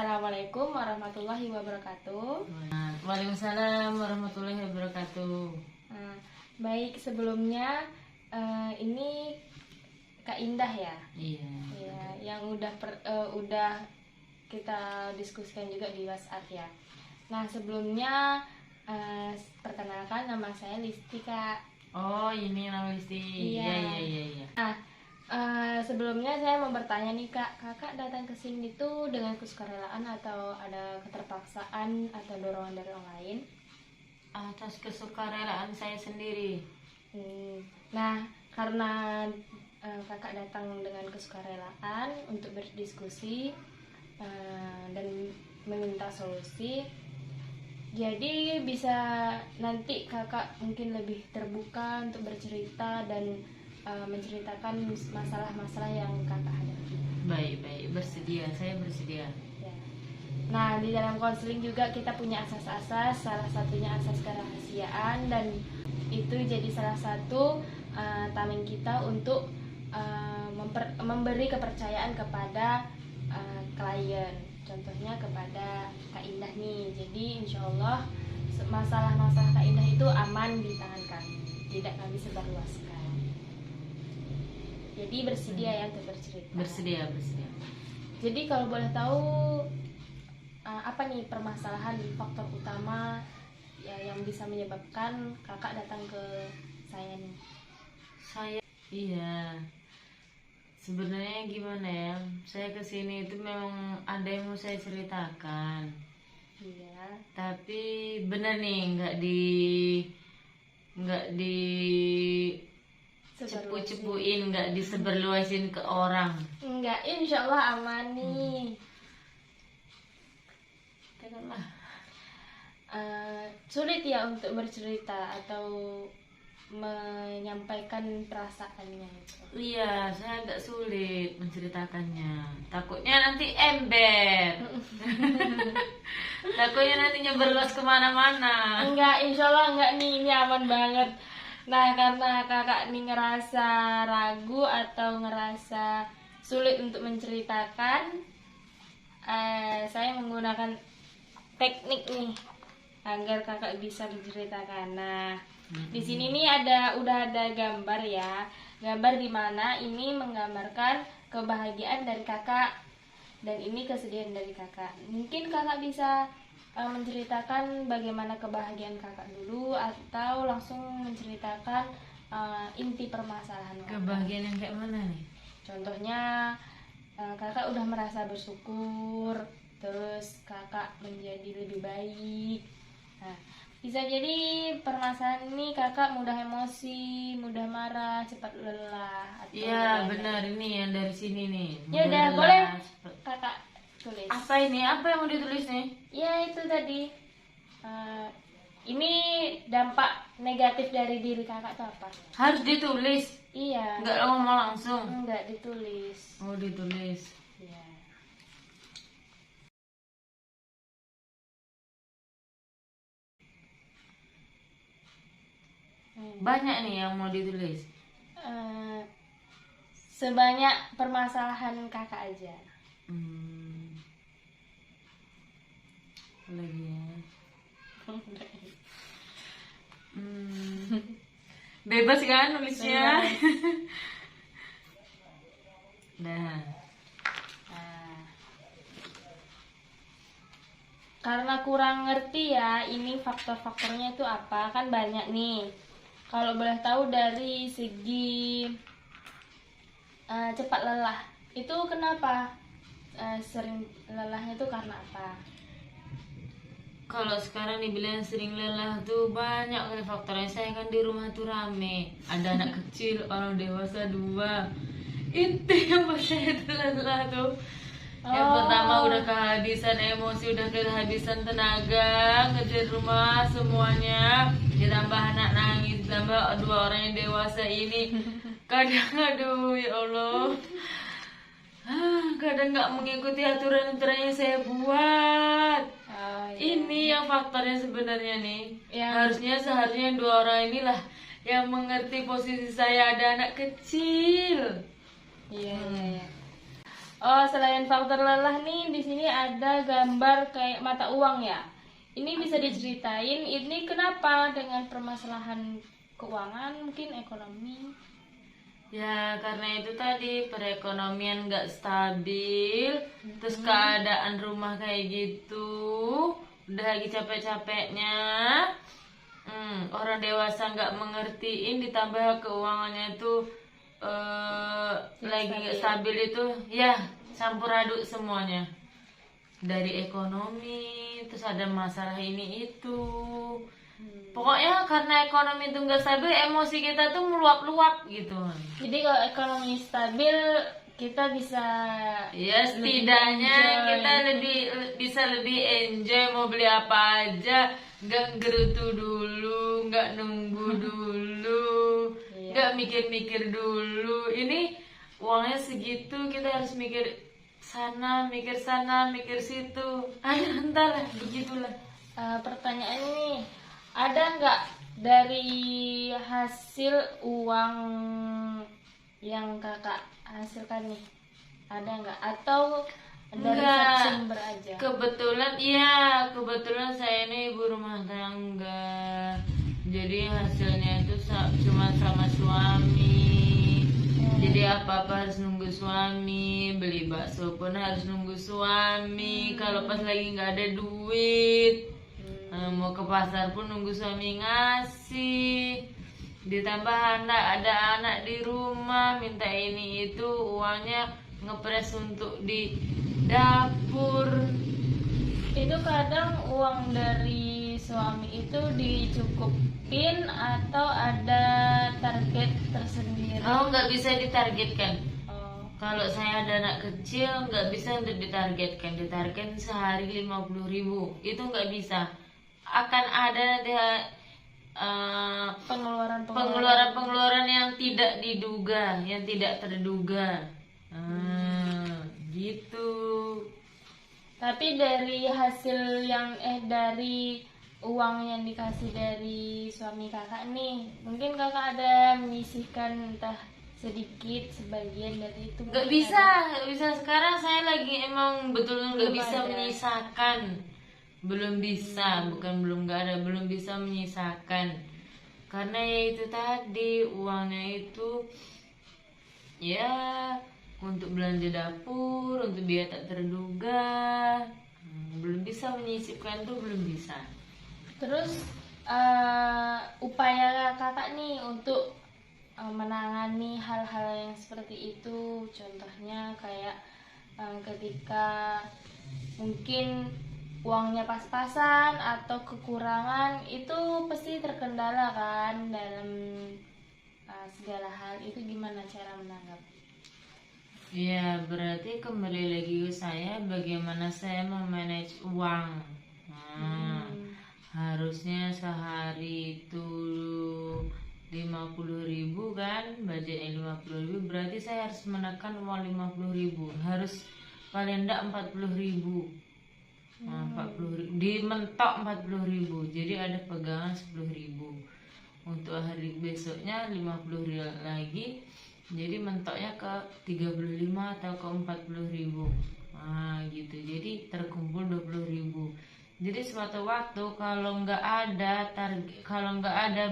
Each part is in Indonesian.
Assalamualaikum warahmatullahi wabarakatuh. Waalaikumsalam warahmatullahi wabarakatuh. Baik, sebelumnya ini Kak Indah ya. Iya. Ya, yang udah kita diskusikan juga di WhatsApp ya. Nah, sebelumnya perkenalkan, nama saya Listi, Kak. Oh, ini nama Listi. Iya. Sebelumnya saya mau bertanya nih Kak, kakak datang ke sini tuh dengan kesukarelaan atau ada keterpaksaan atau dorongan dari orang lain? Atas kesukarelaan saya sendiri. Nah, karena kakak datang dengan kesukarelaan untuk berdiskusi dan meminta solusi, jadi bisa nanti kakak mungkin lebih terbuka untuk bercerita dan menceritakan masalah-masalah yang kakak hadapi. Baik, bersedia, saya bersedia. Ya. Nah, di dalam konseling juga kita punya asas-asas, salah satunya asas kerahasiaan, dan itu jadi salah satu tameng kita untuk memberi kepercayaan kepada klien. Contohnya kepada Kak Indah nih. Jadi insya Allah masalah-masalah Kak Indah itu aman di tangan kami, tidak kami sebarluaskan. Jadi bersedia ya untuk bercerita. Bersedia. Jadi kalau boleh tahu apa nih permasalahan faktor utama ya, yang bisa menyebabkan kakak datang ke saya nih? Iya. Sebenarnya gimana ya? Saya kesini itu memang ada yang mau saya ceritakan. Iya. Tapi benar nih, nggak di cepu-cepuin, nggak diseberluasin ke orang. Enggak, insya Allah aman nih. Kenapa? Sulit ya untuk bercerita atau menyampaikan perasaannya itu. Iya, saya agak sulit menceritakannya. Takutnya nanti ember. Takutnya nanti nyeberluas kemana-mana. Enggak, insya Allah enggak nih, ini aman banget. Nah, karena kakak nih ngerasa ragu atau ngerasa sulit untuk menceritakan, saya menggunakan teknik nih agar kakak bisa menceritakan. Nah, di sini nih udah ada gambar ya, gambar di mana ini menggambarkan kebahagiaan dari kakak dan ini kesedihan dari kakak. Mungkin kakak bisa menceritakan bagaimana kebahagiaan kakak dulu atau langsung menceritakan inti permasalahan kakak. Kebahagiaan yang kayak mana nih? Contohnya kakak udah merasa bersyukur, terus kakak menjadi lebih baik. Nah, bisa jadi permasalahan ini kakak mudah emosi, mudah marah, cepat lelah. Iya benar, ini yang dari sini nih. Ya udah, boleh kakak tulis. Apa ini? Apa yang mau ditulis nih? Ya itu tadi. Ini dampak negatif dari diri kakak tuh apa? Harus ditulis. Iya. Nggak ngomong langsung. Enggak ditulis. Oh ditulis. Iya. Banyak nih yang mau ditulis. Sebanyak permasalahan kakak aja. Lagi ya. Bebas kan nulisnya? Nah. Karena kurang ngerti ya, ini faktor-faktornya itu apa, kan banyak nih. Kalau boleh tahu dari segi cepat lelah, itu kenapa sering lelahnya itu karena apa? Kalau sekarang dibilang sering lelah tuh banyak kali faktornya. Saya kan di rumah tuh rame, ada anak kecil, orang dewasa 2. Itu yang buat saya tuh lelah tuh. Yang pertama udah kehabisan emosi, udah kehabisan tenaga, ngejar rumah semuanya, ditambah anak nangis, ditambah 2 orang yang dewasa ini. Kadang aduh ya Allah, kadang nggak mengikuti aturan-aturan yang saya buat. Ini yang faktornya sebenarnya nih. Seharusnya 2 orang inilah yang mengerti posisi saya ada anak kecil. Iya. Oh, selain faktor lelah nih, di sini ada gambar kayak mata uang ya. Ini bisa diceritain, ini kenapa dengan permasalahan keuangan, mungkin ekonomi. Ya karena itu tadi perekonomian nggak stabil, terus keadaan rumah kayak gitu, udah lagi capek-capeknya, orang dewasa nggak mengertiin, ditambah keuangannya itu lagi nggak stabil itu, ya campur aduk semuanya. Dari ekonomi, terus ada masalah ini itu. Pokoknya karena ekonomi itu nggak stabil, emosi kita tuh meluap-luap gitu. Jadi kalau ekonomi stabil, kita bisa Ya setidaknya kita bisa lebih enjoy, mau beli apa aja, nggak gerutu dulu, nggak nunggu dulu, nggak mikir-mikir dulu. Ini uangnya segitu, kita harus mikir sana, mikir situ. Ayo entar lah, begitulah. pertanyaan nih, ada nggak dari hasil uang yang kakak hasilkan nih? Ada nggak? Atau dari Enggak. sumber aja? Kebetulan saya ini ibu rumah tangga. Jadi hasilnya itu cuma sama suami. Jadi apa-apa harus nunggu suami, beli bakso pun harus nunggu suami. Kalau pas lagi nggak ada duit, mau ke pasar pun nunggu suami ngasih. Ditambah ada anak di rumah minta ini itu, uangnya ngepres untuk di dapur. Itu kadang uang dari suami itu dicukupin atau ada target tersendiri? Oh, nggak bisa ditargetkan. Oh, Kalau saya ada anak kecil nggak bisa untuk ditargetkan. Ditarget sehari 50.000 itu nggak bisa. Akan ada pengeluaran yang tidak diduga, yang tidak terduga. Gitu. tapi dari hasil yang dari uang yang dikasih dari suami kakak nih, mungkin kakak ada menyisihkan entah sedikit sebagian dari itu? Nggak mungkin bisa, ada. nggak bisa. Sekarang saya lagi emang betul nggak Belum bisa ada. menyisakan. Belum bisa, bukan belum nggak ada, belum bisa menyisakan. Karena ya itu tadi uangnya itu ya untuk belanja dapur, untuk biaya tak terduga. Belum bisa menyisipkan tuh, belum bisa. Terus upaya kakak nih untuk menangani hal-hal yang seperti itu, contohnya kayak ketika mungkin uangnya pas-pasan atau kekurangan, itu pasti terkendala kan dalam segala hal itu, gimana cara menanggapi? Ya berarti kembali lagi ke saya, bagaimana saya memanage uang. Harusnya sehari itu 50.000 kan, budgetnya 50.000, berarti saya harus menekan uang 50.000, harus paling enggak 40.000. 40.000 dimentok 40.000, jadi ada pegangan 10.000. Untuk hari besoknya 50.000 lagi, jadi mentoknya ke 35 atau ke 40.000. Gitu, jadi terkumpul 20.000. Jadi suatu waktu kalau nggak ada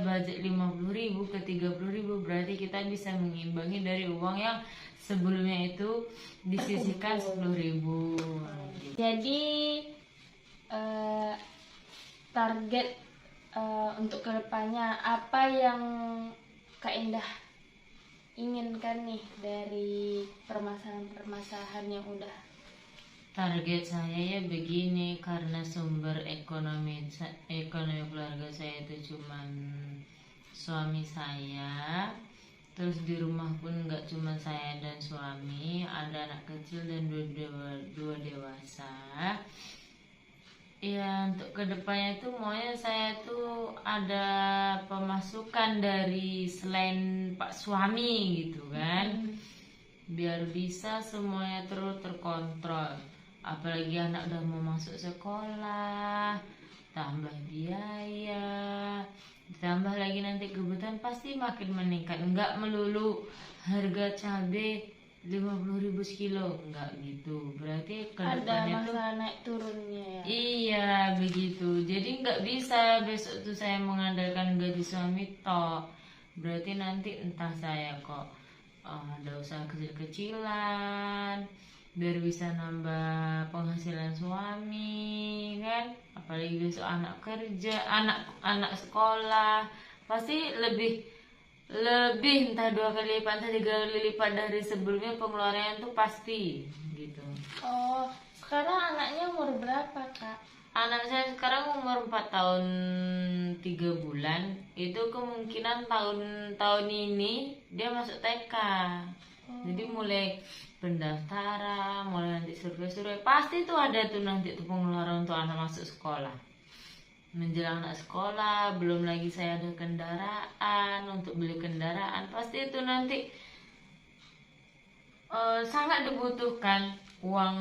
budget 50.000 ke 30.000, berarti kita bisa mengimbangi dari uang yang sebelumnya itu disisihkan 10.000. Jadi target untuk kedepannya apa yang Kak Indah inginkan nih dari permasalahan-permasalahan yang udah? Target saya ya begini, karena sumber ekonomi keluarga saya itu cuman suami saya, terus di rumah pun nggak cuma saya dan suami, ada anak kecil dan dua dewasa. Ya untuk kedepannya itu maunya saya tuh ada pemasukan dari selain pak suami gitu kan, biar bisa semuanya terus terkontrol. Apalagi anak udah mau masuk sekolah, tambah biaya, ditambah lagi nanti kebutuhan pasti makin meningkat. Enggak melulu harga cabai 50.000 sekilo, enggak gitu. Berarti ke Ada depannya tuh masalah naik turunnya ya. iya begitu. Jadi nggak bisa besok tuh saya mengandalkan gaji suami toh. Berarti nanti entah saya kok ada usaha kecil-kecilan biar bisa nambah penghasilan suami kan. Apalagi besok anak kerja, anak sekolah pasti lebih lebih entah 2 kali lipat, entah 3 kali lipat dari sebelumnya pengeluarannya tuh pasti gitu. Oh, sekarang anaknya umur berapa, Kak? Anak saya sekarang umur 4 tahun 3 bulan. Itu kemungkinan tahun ini dia masuk TK. Jadi mulai pendaftaran, mulai nanti survei-survei, pasti tuh ada tuh nanti tuh pengeluaran untuk anak masuk sekolah. Menjelang anak sekolah, belum lagi saya ada kendaraan, untuk beli kendaraan, pasti itu nanti sangat dibutuhkan uang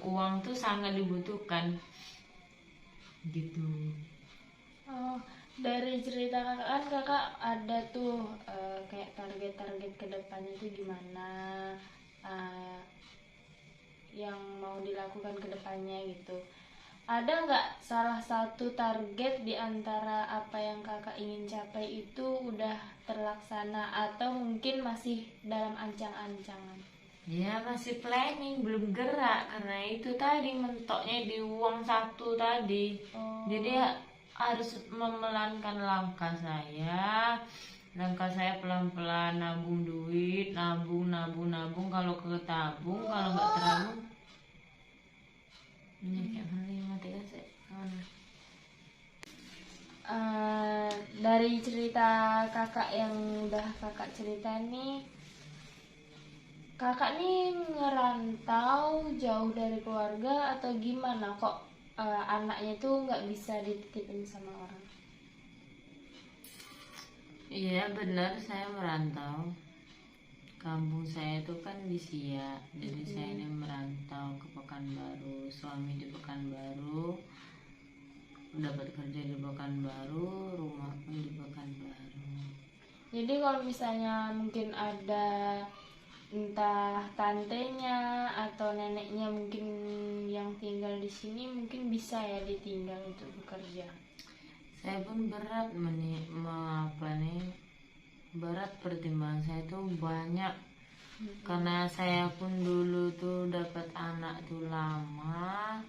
uang tuh sangat dibutuhkan gitu. Oh, dari cerita kakak kan kakak ada tuh kayak target-target kedepannya tuh gimana, eh, yang mau dilakukan kedepannya gitu. Ada nggak salah satu target di antara apa yang kakak ingin capai itu udah terlaksana atau mungkin masih dalam ancang-ancangan? Ya masih planning, belum gerak karena itu tadi mentoknya di uang satu tadi. Oh. Jadi harus memelankan langkah saya. Langkah saya pelan-pelan nabung duit, nabung. Kalau ketabung, kalau nggak terabung, ini kayak mana mati kan saya. Dari cerita kakak yang udah kakak cerita nih, kakak nih ngerantau jauh dari keluarga atau gimana kok anaknya tuh nggak bisa dititipin sama orang? Iya benar, saya merantau. Kampung saya itu kan di Siak, jadi saya ini merantau ke Pekanbaru. Suami di Pekanbaru, dapat kerja di Pekanbaru, rumah pun di Pekanbaru. Jadi kalau misalnya mungkin ada entah tantenya atau neneknya mungkin yang tinggal di sini, mungkin bisa ya ditinggal untuk bekerja. Saya pun berat berat pertimbangan saya tuh banyak. Karena saya pun dulu tuh dapat anak tuh lama,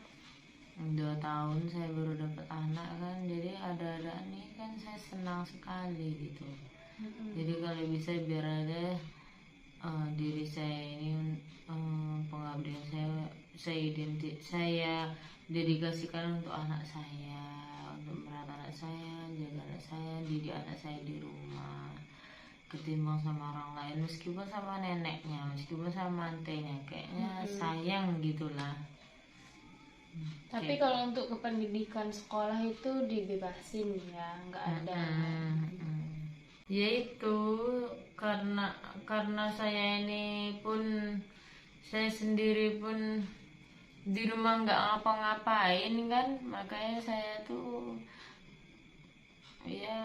2 tahun saya baru dapat anak kan, jadi ada nih kan saya senang sekali gitu. Jadi kalau bisa biar ada diri saya ini, pengabdian saya dedikasikan untuk anak saya, untuk merawat anak saya, jaga anak saya, didik anak saya di rumah, ketimbang sama orang lain, meskipun sama neneknya, meskipun sama mantenya, kayaknya sayang gitulah. Tapi kalau untuk kependidikan sekolah itu dibebasin ya, nggak ada. Ya itu karena saya ini pun, saya sendiri pun di rumah nggak ngapa-ngapain kan, makanya saya tuh ya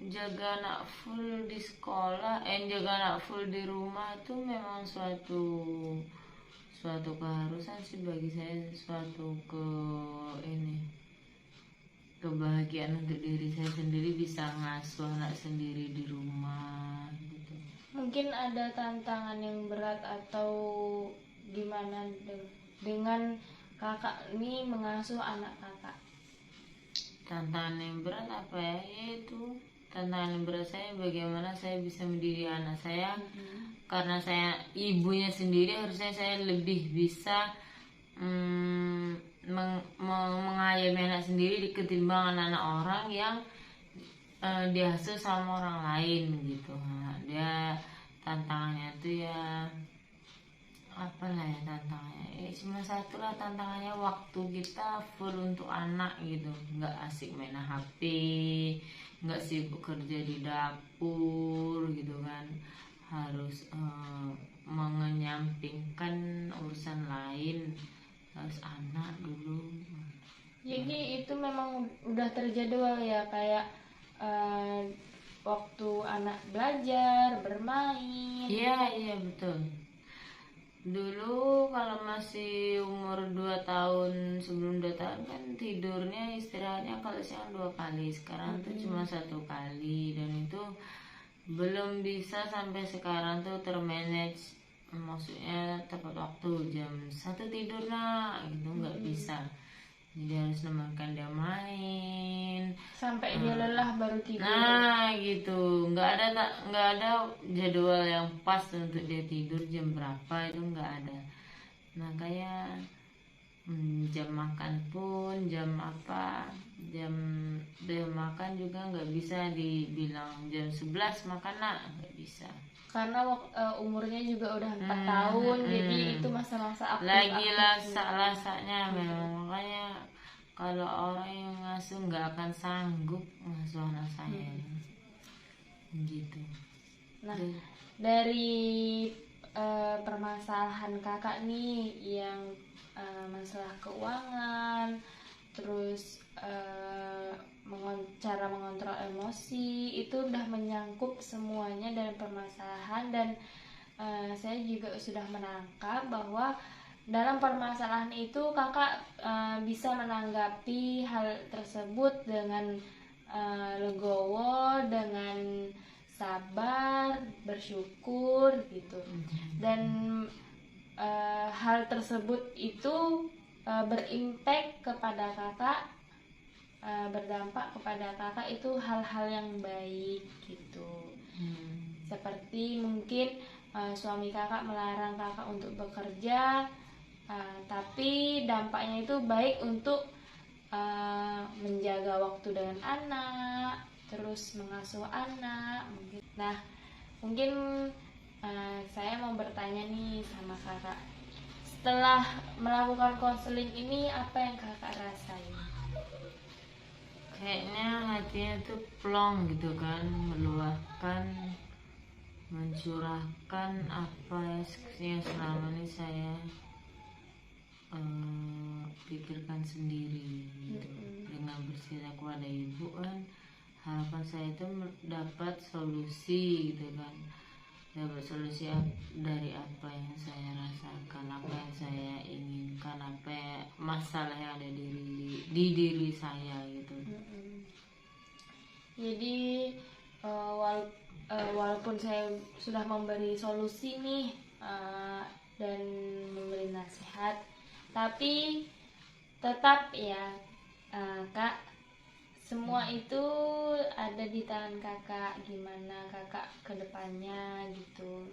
jaga anak full di sekolah, jaga anak full di rumah itu memang suatu keharusan sih bagi saya, suatu kebahagiaan untuk diri saya sendiri, bisa ngasuh anak sendiri di rumah gitu. Mungkin ada tantangan yang berat atau gimana dengan kakak ini mengasuh anak kakak? Tantangan yang berat apa ya? Yaitu tantangan yang berat saya bagaimana saya bisa mendidik anak saya. Karena saya ibunya sendiri, harusnya saya lebih bisa mengayomi anak sendiri ketimbang anak-anak orang yang diasuh sama orang lain gitu. Nah, dia tantangannya tuh ya apalah ya tantangannya, cuma satu lah tantangannya, waktu kita full untuk anak gitu, nggak asik main HP, nggak sibuk kerja di dapur gitu kan, harus mengenyampingkan urusan lain, harus anak dulu. Jadi itu memang udah terjadwal ya, kayak waktu anak belajar, bermain. Iya betul. Dulu kalau masih umur 2 tahun, sebelum 2 tahun kan tidurnya istirahatnya kalau siang 2 kali, sekarang tuh cuma 1 kali, dan itu belum bisa sampai sekarang tuh termanage, maksudnya tepat waktu jam 1 tidur nak gitu, nggak bisa. Jadi harus nemakan dia main Sampai dia lelah baru tidur. nah gitu, nggak ada jadwal yang pas untuk dia tidur jam berapa, itu nggak ada. Nah kayak jam makan pun jam apa, jam makan juga nggak bisa dibilang jam 11 makan nak, nggak bisa. Karena umurnya juga udah 4 tahun, jadi itu masa-masa aktif. Lagi lasak-lasaknya memang, makanya kalau orang yang ngasuh nggak akan sanggup ngasuh anak saya gitu. Nah, dari permasalahan kakak nih yang masalah keuangan, terus cara mengontrol emosi, itu udah menyangkut semuanya dalam permasalahan, dan saya juga sudah menangkap bahwa dalam permasalahan itu kakak bisa menanggapi hal tersebut dengan legowo, dengan sabar, bersyukur gitu. Dan hal tersebut itu berimpact kepada kakak, berdampak kepada kakak itu hal-hal yang baik gitu. Seperti mungkin suami kakak melarang kakak untuk bekerja, tapi dampaknya itu baik untuk menjaga waktu dengan anak, terus mengasuh anak mungkin. Nah, mungkin saya mau bertanya nih sama kakak, setelah melakukan konseling ini apa yang kakak rasain? Kayaknya hatinya tuh plong gitu kan, meluahkan, mencurahkan apa yang selama ini saya pikirkan sendiri gitu. Dengan bercerita kepada ibu kan, harapan saya itu dapat solusi gitu kan, dapat solusi dari apa yang saya rasakan, apa yang saya inginkan, masalah yang ada di diri saya gitu. Jadi walaupun saya sudah memberi solusi nih dan memberi nasihat, tapi tetap ya kak, semua itu ada di tangan kakak, gimana kakak kedepannya gitu.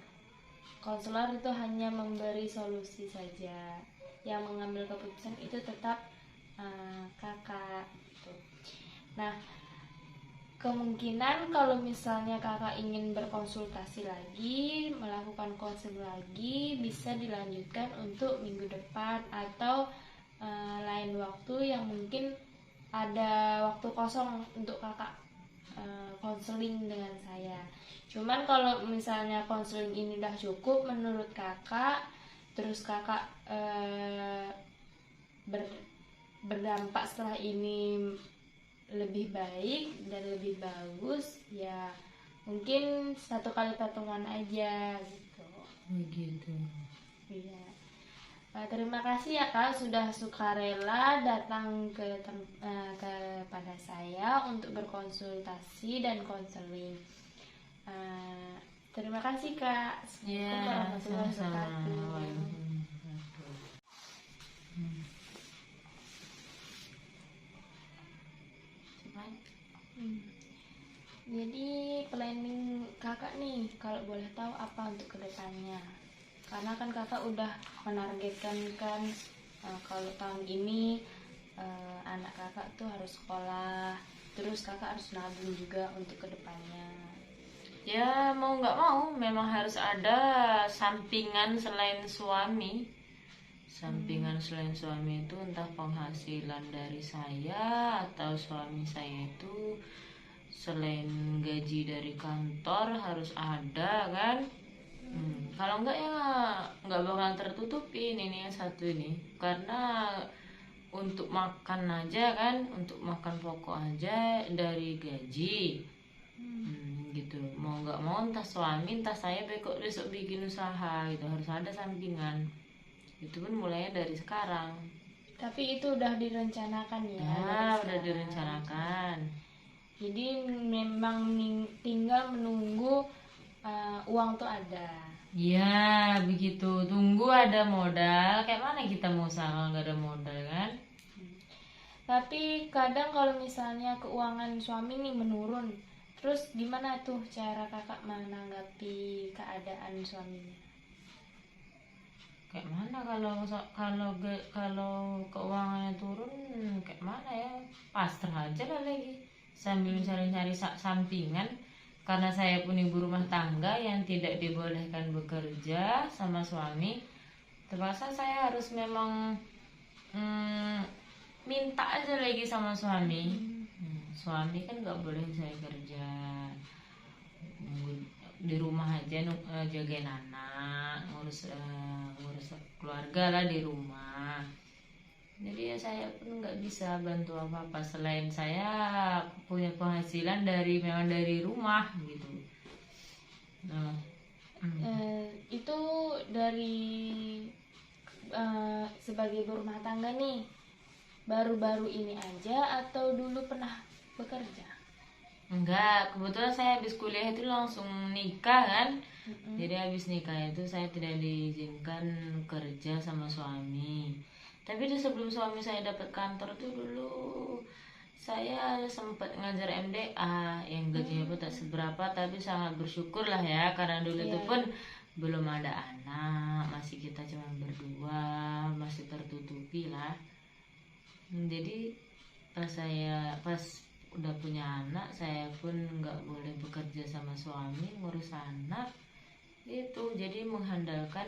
Konselor itu hanya memberi solusi saja, yang mengambil keputusan itu tetap kakak gitu. Nah, kemungkinan kalau misalnya kakak ingin berkonsultasi lagi, melakukan konseling lagi, bisa dilanjutkan untuk minggu depan atau lain waktu yang mungkin ada waktu kosong untuk kakak konseling dengan saya. Cuman kalau misalnya konseling ini udah cukup menurut kakak, terus kakak berdampak setelah ini lebih baik dan lebih bagus, ya mungkin 1 kali patungan aja gitu. Begitu. Iya. Terima kasih ya kak sudah sukarela datang kepada saya untuk berkonsultasi dan konseling. Terima kasih kak. Assalamualaikum warahmatullahi wabarakatuh. Jadi planning kakak nih, kalau boleh tahu apa untuk kedepannya? Karena kan kakak udah menargetkan kan kalau tahun ini anak kakak tuh harus sekolah, terus kakak harus nabung juga untuk kedepannya. Ya mau nggak mau memang harus ada sampingan selain suami. Sampingan selain suami itu entah penghasilan dari saya atau suami saya itu selain gaji dari kantor harus ada kan. Kalau enggak ya nggak bakalan tertutupin ini yang satu ini, karena untuk makan aja kan, untuk makan pokok aja dari gaji. gitu. Mau nggak mau entah suami entah saya besok bikin usaha gitu, harus ada sampingan. Itu pun mulainya dari sekarang. Tapi itu udah direncanakan ya dari Udah sekarang. direncanakan. Jadi memang tinggal menunggu uang tuh ada. Ya begitu, tunggu ada modal. Kayak mana kita mau usaha kalau nggak ada modal kan? Tapi kadang kalau misalnya keuangan suami nih menurun, terus gimana tuh cara kakak menanggapi keadaan suaminya? Kayak mana kalau keuangannya turun, kayak mana ya, pasrah aja lah lagi sambil cari-cari sampingan, karena saya pun ibu rumah tangga yang tidak dibolehkan bekerja sama suami. Terpaksa saya harus memang minta aja lagi sama suami. Suami kan nggak boleh saya kerja, di rumah aja jagain anak, ngurus keluarga lah di rumah. Jadi ya saya pun nggak bisa bantu apa-apa selain saya punya penghasilan memang dari rumah gitu. Nah, Itu dari sebagai berumah tangga nih, baru-baru ini aja atau dulu pernah bekerja? enggak, kebetulan saya habis kuliah itu langsung nikah kan. Jadi habis nikah itu saya tidak diizinkan kerja sama suami. Tapi sebelum suami saya dapat kantor tuh dulu saya sempat ngajar MDA yang gajinya pun tak seberapa, tapi sangat bersyukur lah ya, karena dulu itu pun belum ada anak, masih kita cuma berdua, masih tertutupi lah. Jadi pas udah punya anak, saya pun nggak boleh bekerja sama suami ngurus anak itu, jadi mengandalkan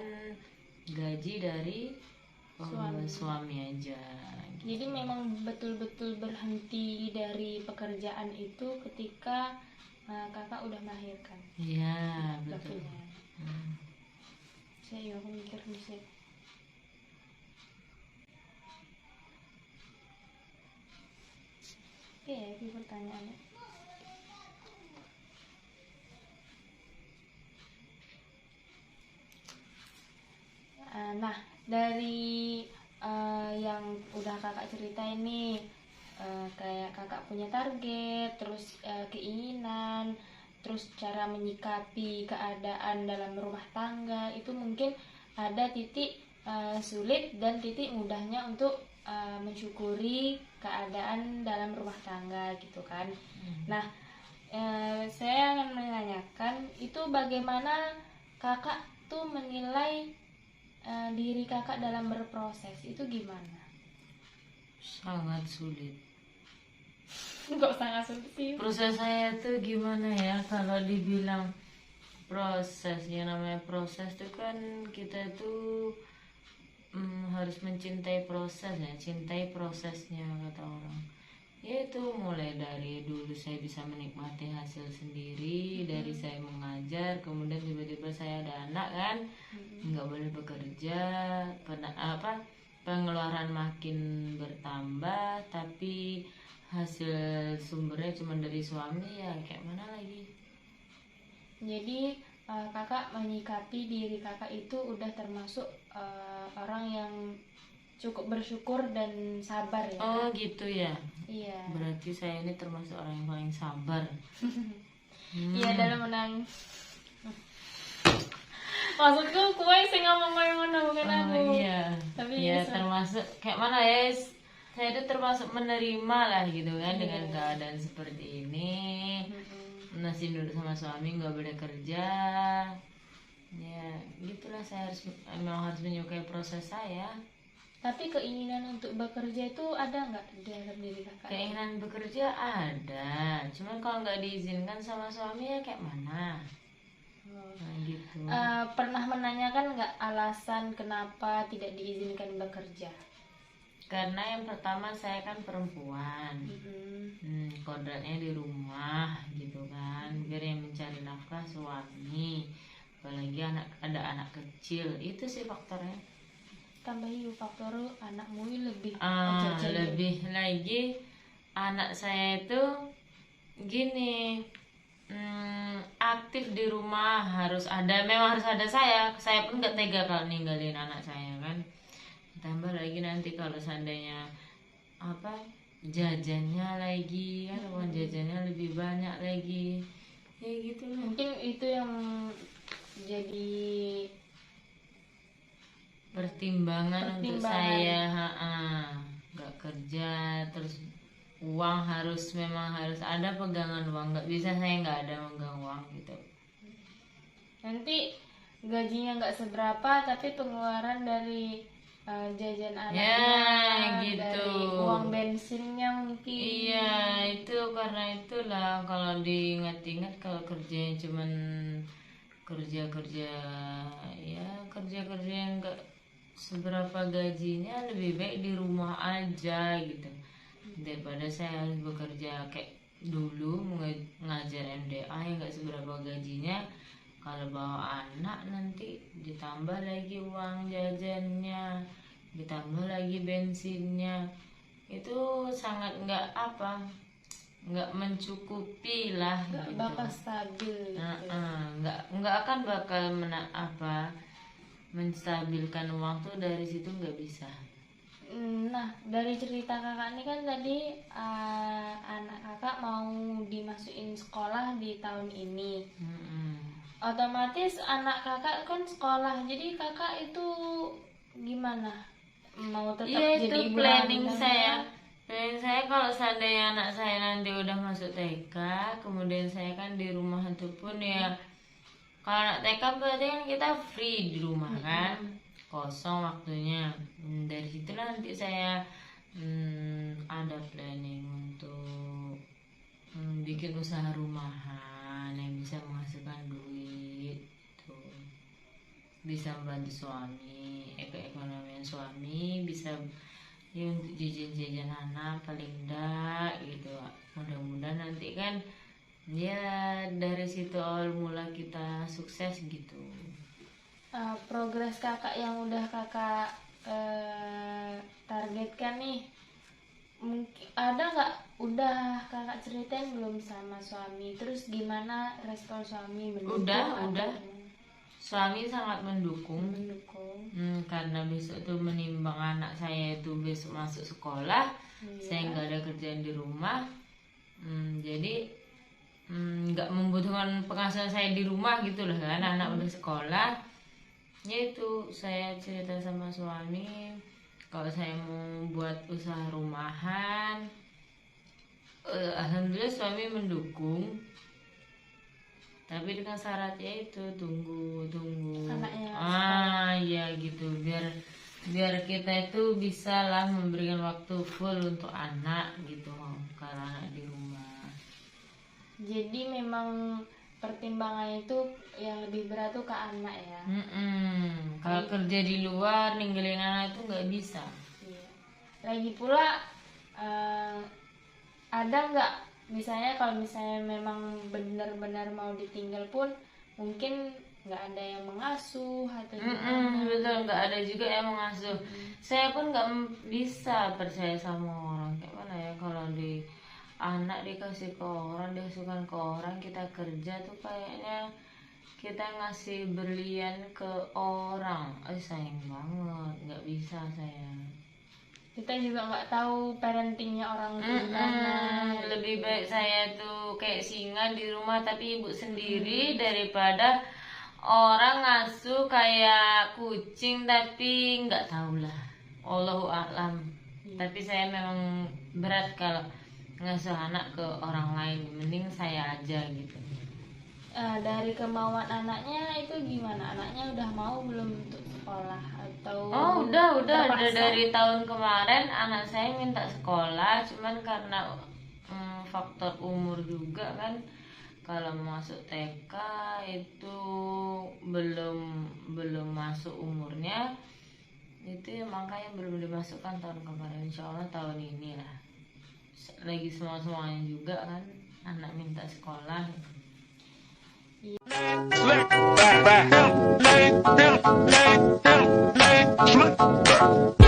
gaji dari suami aja gitu. Jadi memang betul-betul berhenti dari pekerjaan itu ketika kakak udah melahirkan. Iya betul. Saya juga mikir di sini. Oke, ini pertanyaannya. Nah, dari yang udah kakak ceritain nih, kayak kakak punya target, terus keinginan, terus cara menyikapi keadaan dalam rumah tangga, itu mungkin ada titik sulit dan titik mudahnya untuk mensyukuri keadaan dalam rumah tangga gitu kan. Nah, saya akan menanyakan itu bagaimana kakak tuh menilai diri kakak dalam berproses itu gimana? Sangat sulit. Kok sangat sulit sih? Proses saya tuh gimana ya, kalau dibilang proses, yang namanya proses tuh kan kita tuh harus mencintai proses ya, cintai prosesnya kata orang. Yaitu mulai dari dulu saya bisa menikmati hasil sendiri, dari saya mengajar, kemudian tiba-tiba saya ada anak kan, nggak boleh bekerja, pengeluaran makin bertambah, tapi hasil sumbernya cuma dari suami, ya kayak mana lagi. Jadi kakak menyikapi diri kakak itu udah termasuk orang yang cukup bersyukur dan sabar ya. Oh gitu ya. Iya. Berarti saya ini termasuk orang yang paling sabar. Iya, dalam menang. Maksudku kue sing ngomong kayak mana, bukan aku. Iya. Tapi ya termasuk kayak mana ya, saya itu termasuk menerima lah gitu kan, dengan keadaan seperti ini. Masih duduk sama suami, nggak boleh kerja. Ya gitulah, saya memang harus menyukai proses saya. Tapi keinginan untuk bekerja itu ada nggak di dalam diri kakak? Keinginan bekerja ada, cuman kalau nggak diizinkan sama suami ya kayak mana. Nah, gitu. Pernah menanyakan nggak alasan kenapa tidak diizinkan bekerja? Karena yang pertama saya kan perempuan, kodratnya di rumah gitu kan, biar yang mencari nafkah suami, apalagi ada anak kecil, itu sih faktornya. Tambahi faktor anakmu lebih lebih lagi anak saya itu gini, aktif di rumah, memang harus ada saya pun nggak tega kalau ninggalin anak saya kan. Tambah lagi nanti kalau seandainya jajannya lagi kan, uang jajannya lebih banyak lagi, ya gitu lah. Mungkin itu yang jadi pertimbangan untuk saya nggak kerja, terus uang memang harus ada pegangan uang, nggak bisa saya nggak ada megang uang gitu. Nanti gajinya nggak seberapa tapi pengeluaran dari jajan anaknya, gitu. dari uang bensinnya mungkin. Iya, itu karena itulah kalau diingat-ingat kalau kerjanya cuman kerja yang nggak seberapa gajinya, lebih baik di rumah aja gitu daripada saya harus bekerja kayak dulu ngajar MDA yang nggak seberapa gajinya. Kalau bawa anak nanti ditambah lagi uang jajannya, ditambah lagi bensinnya, itu sangat nggak mencukupi lah Nggak gitu. bakal stabil gitu. Nggak akan bakal menstabilkan uang tuh, dari situ nggak bisa. Nah, dari cerita kakak ini kan tadi anak kakak mau dimasukin sekolah di tahun ini. Otomatis anak kakak kan sekolah, jadi kakak itu gimana? Mau tetap Iya, jadi itu ibu planning hamil saya. kan? Planning saya kalau seandainya anak saya nanti udah masuk TK, kemudian saya kan di rumah itu pun ya, kalau anak TK berarti kan kita free di rumah kan, kosong waktunya. Dari situlah nanti saya ada planning untuk bikin usaha rumahan yang bisa menghasilkan duit tuh, bisa membantu suami, ekonomian suami, bisa ya untuk jajan-jajan anak paling enggak gitu. Mudah-mudahan nanti kan ya dari situ awal mula kita sukses gitu. Progres kakak yang udah kakak targetkan nih, mungkin ada nggak, udah kakak ceritain belum sama suami? Terus gimana respon suami? Udah. Suami sangat mendukung. Karena besok tuh menimbang anak saya itu besok masuk sekolah, saya nggak ada kerjaan di rumah, jadi nggak membutuhkan penghasilan saya di rumah gitu loh kan, anak udah sekolah. Yaitu saya cerita sama suami kalau saya mau buat usaha rumahan. Alhamdulillah suami mendukung, tapi dengan syaratnya itu tunggu anaknya ya gitu, biar kita itu bisa lah memberikan waktu full untuk anak gitu kalau anak di rumah. Jadi memang pertimbangan itu yang lebih berat tuh ke anak ya. Kalau kerja di luar ninggalin anak itu nggak bisa. Iya. Lagi pula ada nggak misalnya kalau misalnya memang benar-benar mau ditinggal pun mungkin nggak ada yang mengasuh atau gimana? Betul, nggak ada juga yang mengasuh. Saya pun nggak bisa percaya sama orang, kayak mana ya, kalau di anak dikasih ke orang, diasuhkan ke orang, kita kerja tuh kayaknya kita ngasih berlian ke orang. Sayang banget, nggak bisa saya. Kita juga nggak tahu parentingnya orang gimana. Lebih baik saya tuh kayak singa di rumah tapi ibu sendiri daripada orang ngasuh kayak kucing tapi nggak tahu lah. Allahu a'lam. Tapi saya memang berat kalau ngasuh anak ke orang lain, mending saya aja gitu. Dari kemauan anaknya itu gimana? Anaknya udah mau belum untuk sekolah atau? Udah terpaksa? dari tahun kemarin anak saya minta sekolah, cuman karena faktor umur juga kan, kalau masuk TK itu belum masuk umurnya, itu ya makanya belum dimasukkan tahun kemarin. Insya Allah tahun ini lah, lagi semuanya juga kan anak minta sekolah. Lay back, lay down, lay down, lay down.